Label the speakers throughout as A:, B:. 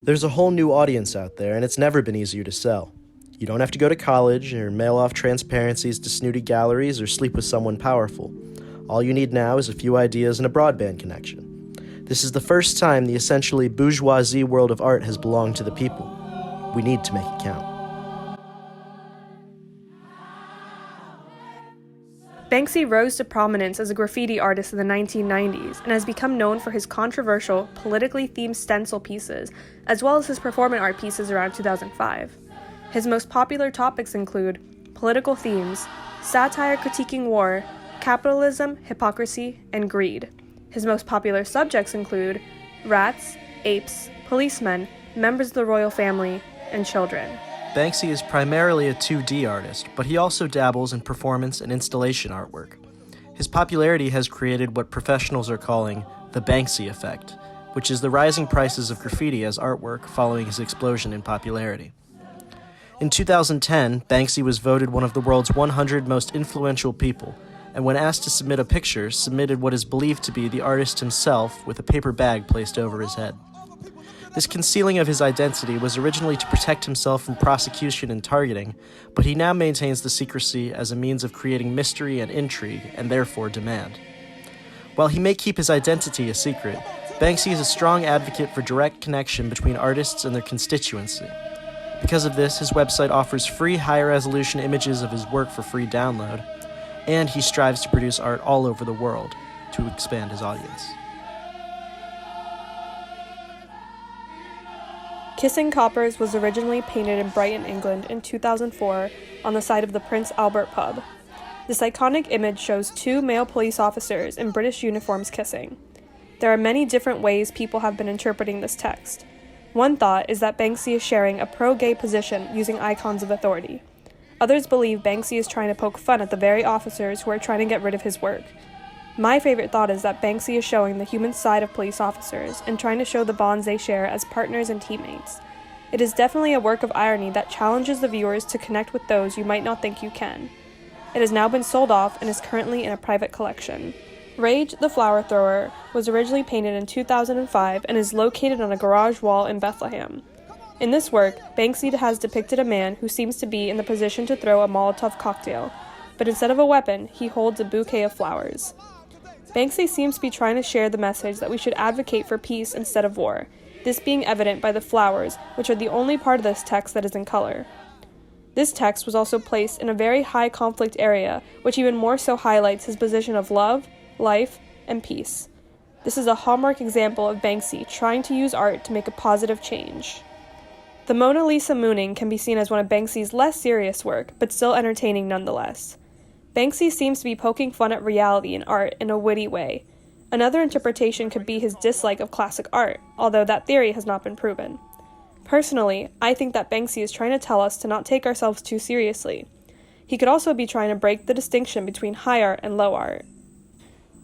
A: There's a whole new audience out there, and it's never been easier to sell. You don't have to go to college, or mail off transparencies to snooty galleries, or sleep with someone powerful. All you need now is a few ideas and a broadband connection. This is the first time the essentially bourgeoisie world of art has belonged to the people. We need to make it count.
B: Banksy rose to prominence as a graffiti artist in the 1990s and has become known for his controversial, politically themed stencil pieces, as well as his performance art pieces around 2005. His most popular topics include political themes, satire critiquing war, capitalism, hypocrisy, and greed. His most popular subjects include rats, apes, policemen, members of the royal family, and children.
A: Banksy is primarily a 2D artist, but he also dabbles in performance and installation artwork. His popularity has created what professionals are calling the Banksy effect, which is the rising prices of graffiti as artwork following his explosion in popularity. In 2010, Banksy was voted one of the world's 100 most influential people, and when asked to submit a picture, submitted what is believed to be the artist himself with a paper bag placed over his head. This concealing of his identity was originally to protect himself from prosecution and targeting, but he now maintains the secrecy as a means of creating mystery and intrigue, and therefore demand. While he may keep his identity a secret, Banksy is a strong advocate for direct connection between artists and their constituency. Because of this, his website offers free high-resolution images of his work for free download, and he strives to produce art all over the world to expand his audience.
B: Kissing Coppers was originally painted in Brighton, England in 2004 on the side of the Prince Albert pub. This iconic image shows two male police officers in British uniforms kissing. There are many different ways people have been interpreting this text. One thought is that Banksy is sharing a pro-gay position using icons of authority. Others believe Banksy is trying to poke fun at the very officers who are trying to get rid of his work. My favorite thought is that Banksy is showing the human side of police officers and trying to show the bonds they share as partners and teammates. It is definitely a work of irony that challenges the viewers to connect with those you might not think you can. It has now been sold off and is currently in a private collection. Rage the Flower Thrower was originally painted in 2005 and is located on a garage wall in Bethlehem. In this work, Banksy has depicted a man who seems to be in the position to throw a Molotov cocktail, but instead of a weapon, he holds a bouquet of flowers. Banksy seems to be trying to share the message that we should advocate for peace instead of war, this being evident by the flowers, which are the only part of this text that is in color. This text was also placed in a very high conflict area, which even more so highlights his position of love, life, and peace. This is a hallmark example of Banksy trying to use art to make a positive change. The Mona Lisa mooning can be seen as one of Banksy's less serious work, but still entertaining nonetheless. Banksy seems to be poking fun at reality in art in a witty way. Another interpretation could be his dislike of classic art, although that theory has not been proven. Personally, I think that Banksy is trying to tell us to not take ourselves too seriously. He could also be trying to break the distinction between high art and low art.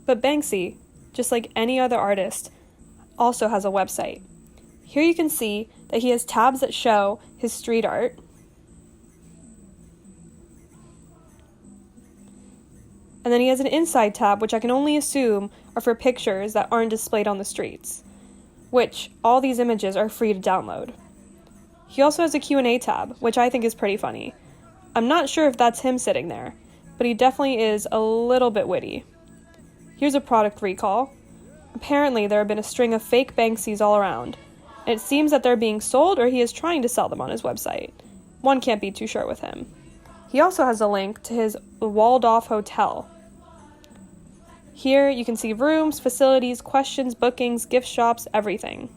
B: But Banksy, just like any other artist, also has a website. Here you can see that he has tabs that show his street art, and then he has an inside tab, which I can only assume are for pictures that aren't displayed on the streets, which all these images are free to download. He also has a Q&A tab, which I think is pretty funny. I'm not sure if that's him sitting there, but he definitely is a little bit witty. Here's a product recall. Apparently there have been a string of fake Banksys all around, and it seems that they're being sold or he is trying to sell them on his website. One can't be too sure with him. He also has a link to his walled-off hotel. Here you can see rooms, facilities, questions, bookings, gift shops, everything.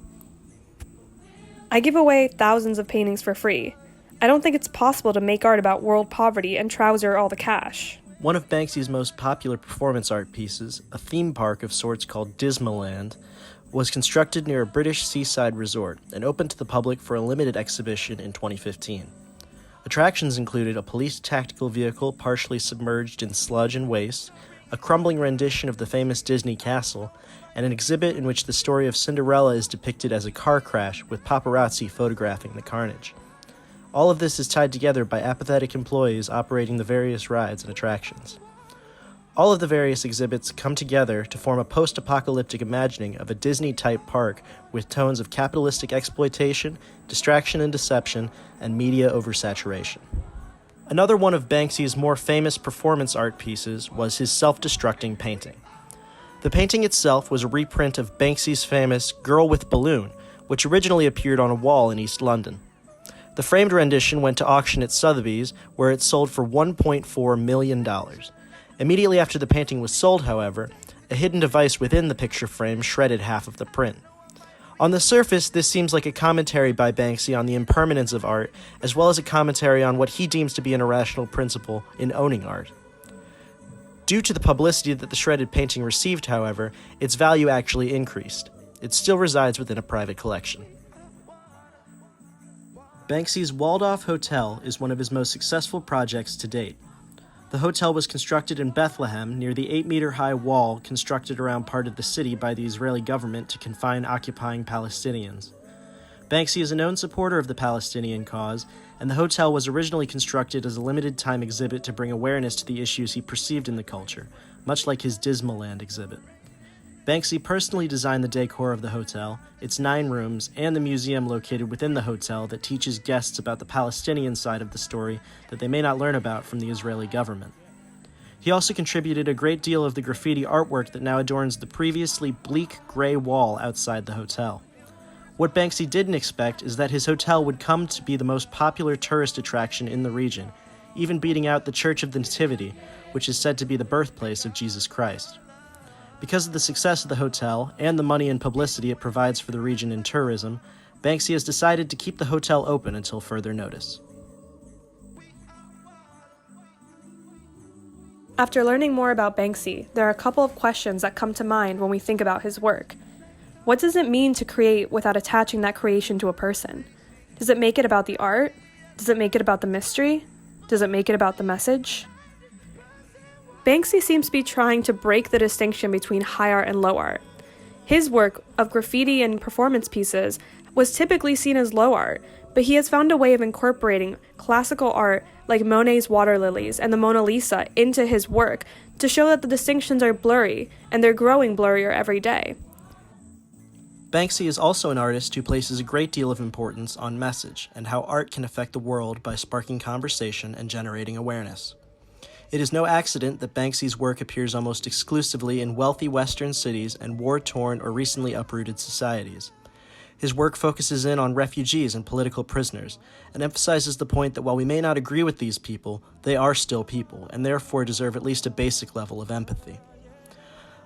B: I give away thousands of paintings for free. I don't think it's possible to make art about world poverty and trouser all the cash.
A: One of Banksy's most popular performance art pieces, a theme park of sorts called Dismaland, was constructed near a British seaside resort and opened to the public for a limited exhibition in 2015. Attractions included a police tactical vehicle partially submerged in sludge and waste, a crumbling rendition of the famous Disney castle, and an exhibit in which the story of Cinderella is depicted as a car crash with paparazzi photographing the carnage. All of this is tied together by apathetic employees operating the various rides and attractions. All of the various exhibits come together to form a post-apocalyptic imagining of a Disney-type park with tones of capitalistic exploitation, distraction and deception, and media oversaturation. Another one of Banksy's more famous performance art pieces was his self-destructing painting. The painting itself was a reprint of Banksy's famous Girl with Balloon, which originally appeared on a wall in East London. The framed rendition went to auction at Sotheby's, where it sold for $1.4 million. Immediately after the painting was sold, however, a hidden device within the picture frame shredded half of the print. On the surface, this seems like a commentary by Banksy on the impermanence of art, as well as a commentary on what he deems to be an irrational principle in owning art. Due to the publicity that the shredded painting received, however, its value actually increased. It still resides within a private collection. Banksy's Waldorf Hotel is one of his most successful projects to date. The hotel was constructed in Bethlehem near the 8-meter-high wall constructed around part of the city by the Israeli government to confine occupying Palestinians. Banksy is a known supporter of the Palestinian cause, and the hotel was originally constructed as a limited-time exhibit to bring awareness to the issues he perceived in the culture, much like his Dismaland exhibit. Banksy personally designed the decor of the hotel, its 9 rooms, and the museum located within the hotel that teaches guests about the Palestinian side of the story that they may not learn about from the Israeli government. He also contributed a great deal of the graffiti artwork that now adorns the previously bleak gray wall outside the hotel. What Banksy didn't expect is that his hotel would come to be the most popular tourist attraction in the region, even beating out the Church of the Nativity, which is said to be the birthplace of Jesus Christ. Because of the success of the hotel and the money and publicity it provides for the region in tourism, Banksy has decided to keep the hotel open until further notice.
B: After learning more about Banksy, there are a couple of questions that come to mind when we think about his work. What does it mean to create without attaching that creation to a person? Does it make it about the art? Does it make it about the mystery? Does it make it about the message? Banksy seems to be trying to break the distinction between high art and low art. His work of graffiti and performance pieces was typically seen as low art, but he has found a way of incorporating classical art like Monet's water lilies and the Mona Lisa into his work to show that the distinctions are blurry, and they're growing blurrier every day.
A: Banksy is also an artist who places a great deal of importance on message and how art can affect the world by sparking conversation and generating awareness. It is no accident that Banksy's work appears almost exclusively in wealthy Western cities and war-torn or recently uprooted societies. His work focuses in on refugees and political prisoners, and emphasizes the point that while we may not agree with these people, they are still people, and therefore deserve at least a basic level of empathy.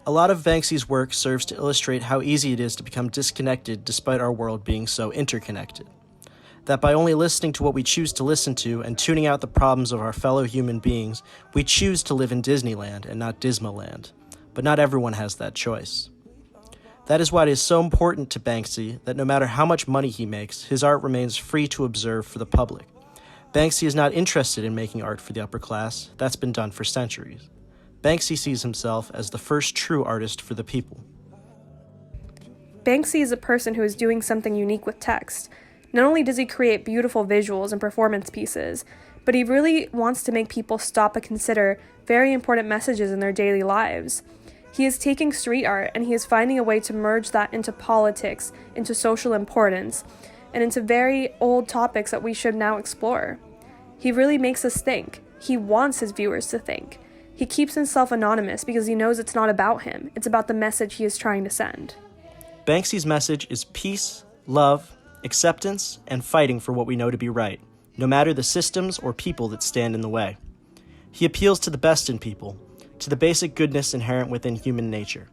A: A lot of Banksy's work serves to illustrate how easy it is to become disconnected despite our world being so interconnected. That by only listening to what we choose to listen to and tuning out the problems of our fellow human beings, we choose to live in Disneyland and not Dismaland. But not everyone has that choice. That is why it is so important to Banksy that no matter how much money he makes, his art remains free to observe for the public. Banksy is not interested in making art for the upper class. That's been done for centuries. Banksy sees himself as the first true artist for the people.
B: Banksy is a person who is doing something unique with text. Not only does he create beautiful visuals and performance pieces, but he really wants to make people stop and consider very important messages in their daily lives. He is taking street art and he is finding a way to merge that into politics, into social importance, and into very old topics that we should now explore. He really makes us think. He wants his viewers to think. He keeps himself anonymous because he knows it's not about him. It's about the message he is trying to send.
A: Banksy's message is peace, love, acceptance, and fighting for what we know to be right, no matter the systems or people that stand in the way. He appeals to the best in people, to the basic goodness inherent within human nature.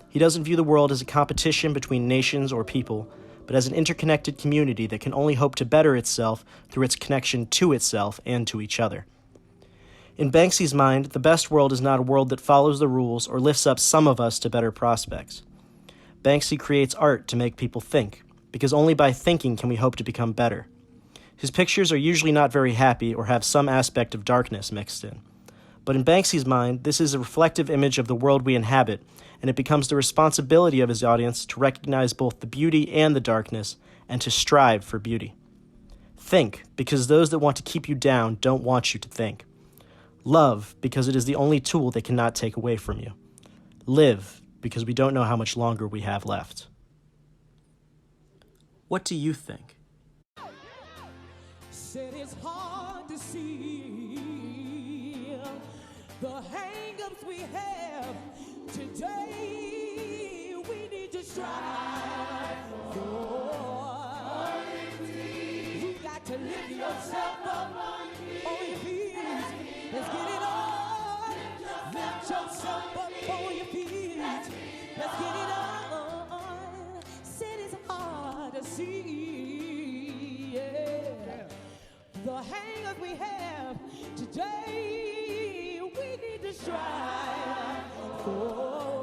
A: He doesn't view the world as a competition between nations or people, but as an interconnected community that can only hope to better itself through its connection to itself and to each other. In Banksy's mind, the best world is not a world that follows the rules or lifts up some of us to better prospects. Banksy creates art to make people think, because only by thinking can we hope to become better. His pictures are usually not very happy or have some aspect of darkness mixed in. But in Banksy's mind, this is a reflective image of the world we inhabit, and it becomes the responsibility of his audience to recognize both the beauty and the darkness, and to strive for beauty. Think, because those that want to keep you down don't want you to think. Love, because it is the only tool they cannot take away from you. Live, because we don't know how much longer we have left. What do you think?
C: Said it's hard to see the hang-ups we have today. We need to strive for. You got to lift yourself up on your feet. Let's get it on. Lift yourself up on your feet. Let's get it on. Said it's hard to see, yeah. The hang-ups we have today, we need to strive for.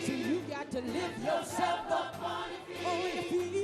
C: So you got to lift yourself up on your feet.